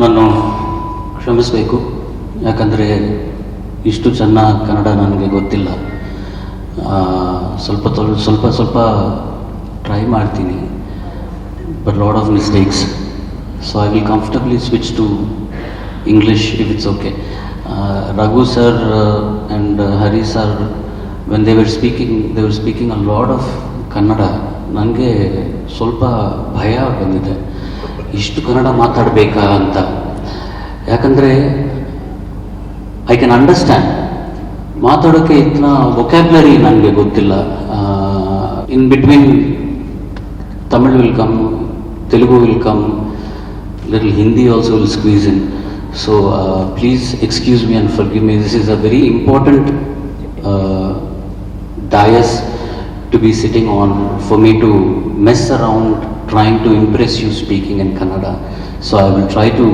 ನಾನು ಕ್ಷಮಿಸಬೇಕು, ಯಾಕಂದರೆ ಇಷ್ಟು ಚೆನ್ನಾಗಿ ಕನ್ನಡ ನನಗೆ ಗೊತ್ತಿಲ್ಲ. ಸ್ವಲ್ಪ ಟ್ರೈ ಮಾಡ್ತೀನಿ, but lot of mistakes. So I will comfortably switch to English if it's okay. Raghu sir and Hari sir, when they were speaking a lot of Kannada. ನನಗೆ ಸ್ವಲ್ಪ ಭಯ ಬಂದಿದೆ, ಇಷ್ಟು ಕನ್ನಡ ಮಾತಾಡಬೇಕಾ ಅಂತ. ಯಾಕಂದರೆ ಐ ಕ್ಯಾನ್ ಅಂಡರ್ಸ್ಟ್ಯಾಂಡ್, ಮಾತಾಡೋಕ್ಕೆ ಇतना vocabulary ನನಗೆ ಗೊತ್ತಿಲ್ಲ. In between Tamil will come, Telugu will come, little Hindi also will squeeze in. So please excuse me and forgive me. This is a very important dais to be sitting on for me to mess around trying to impress you speaking in Kannada. So I will try to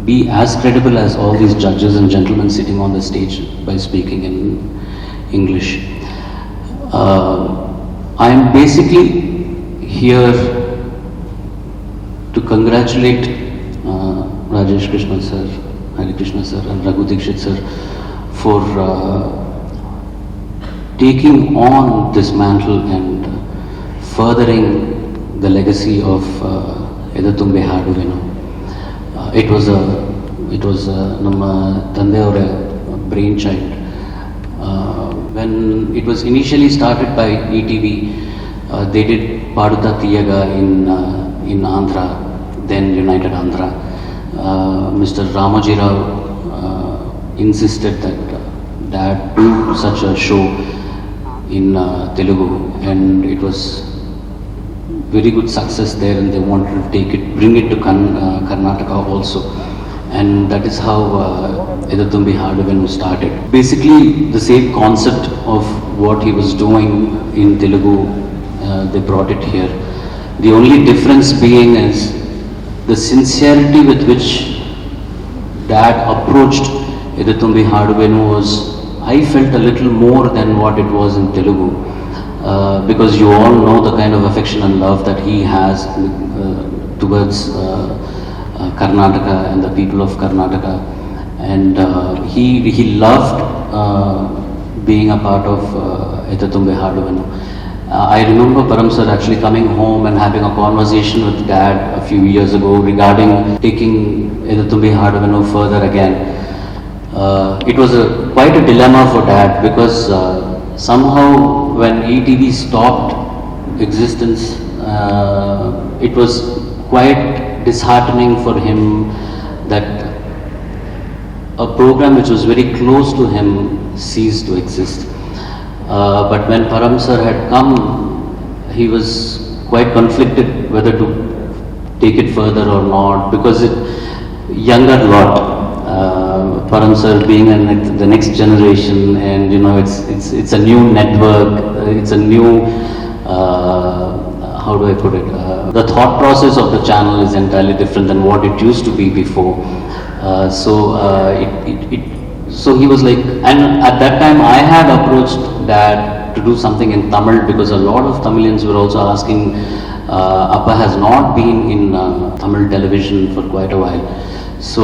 be as credible as all these judges and gentlemen sitting on the stage by speaking in English. I am basically here to congratulate Rajesh Krishna sir, Hari Krishna sir and Raghu Dixit sir for taking on this mantle and furthering the legacy of Edatumbe Haduvenu. It was Namma Tandeyavara brainchild. When it was initially started by ETV, they did Paduta Tiyaga in Andhra, then United Andhra. Mr. Ramoji Rao insisted that Dad do such a show in Telugu, and it was very good success there, and they wanted to bring it to Karnataka also, and that is how Edatumbe Haduvenu started. Basically the same concept of what he was doing in Telugu, they brought it here. The only difference being is the sincerity with which Dad approached Edatumbe Haduvenu was, I felt a little more than what it was in Telugu, because you all know the kind of affection and love that he has towards Karnataka and the people of Karnataka, and he loved being a part of Edatumbe Haduvenu. I remember Param sir actually coming home and having a conversation with Dad a few years ago regarding taking Edatumbe Haduvenu further again. It was quite a dilemma for Dad, because somehow when ETV stopped existence, it was quite disheartening for him that a program which was very close to him ceased to exist. But when Param sir had come, he was quite conflicted whether to take it further or not, because younger lot, Param sir being the next generation, and you know it's a new network, it's a new how do I put it? The thought process of the channel is entirely different than what it used to be before. So he was like, and at that time I had approached Dad to do something in Tamil, because a lot of Tamilians were also asking. Appa has not been in Tamil television for quite a while. So,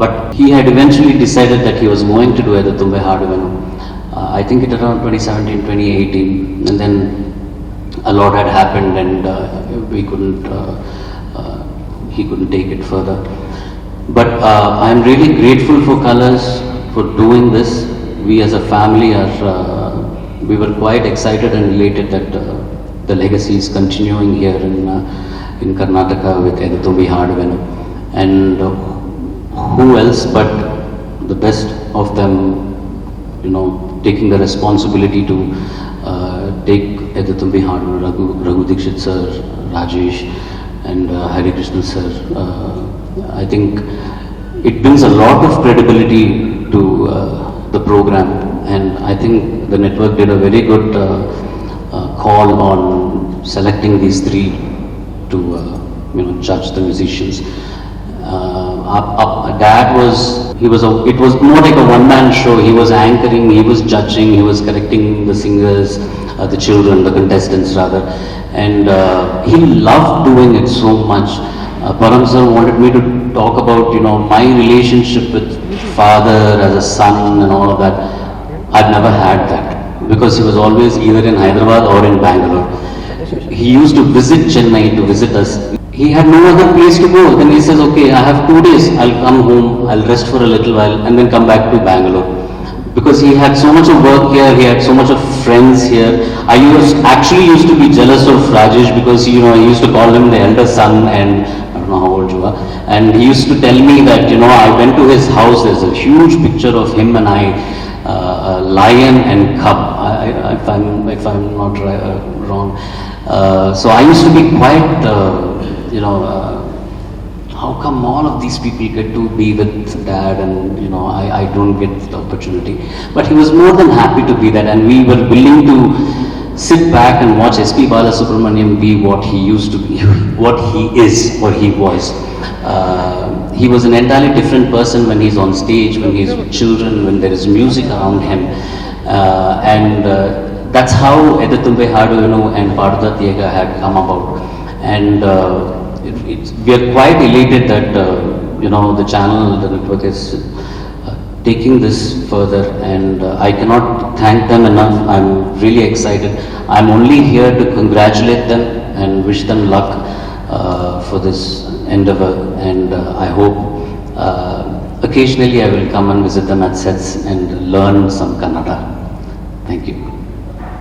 but he had eventually decided that he was going to do Edatumbe Haduvenu. I think it around 2017, 2018, and then a lot had happened, and he couldn't take it further. But I am really grateful for Colors for doing this. We as a family we were quite excited and elated that the legacy is continuing here in Karnataka with Edatumbe Haduvenu. And who else but the best of them, you know, taking the responsibility to take Edatumbe Haduvenu, Raghu Dixit sir, Rajesh and Hari Krishna sir. I think it brings a lot of credibility to the program, and I think the network did a very good call on selecting these three to judge the musicians. Dad it was more like a one-man show. He was anchoring, he was judging, he was correcting the singers, the children, the contestants rather, and he loved doing it so much. Param sir wanted me to talk about, you know, my relationship with father as a son and all of that. I've never had that because he was always either in Hyderabad or in Bangalore. He used to visit Chennai to visit us. He had no other place to go. Then he says, okay, I have 2 days. I'll come home, I'll rest for a little while and then come back to Bangalore. Because he had so much of work here, he had so much of friends here. Actually used to be jealous of Rajesh because, you know, I used to call him the elder son and I don't know how old you are. And he used to tell me that, you know, I went to his house, there's a huge picture of him and I, lion and cub, if I'm not wrong. So I used to be quite, you know, how come all of these people get to be with dad and, you know, I don't get the opportunity. But he was more than happy to be that, and we were willing to sit back and watch S.P. Balasubramaniam be what he used to be, what he is, or he was. He was an entirely different person when he's on stage, when he's with children, when there is music around him. That's how Edathumbe Hadu, you know, and Paduda Thiyaga had come about. And we are quite elated that, you know, the channel, the network is taking this further, and I cannot thank them enough. I'm really excited. I'm only here to congratulate them and wish them luck for this endeavor, and I hope occasionally I will come and visit them at sets and learn some Kannada. Thank you.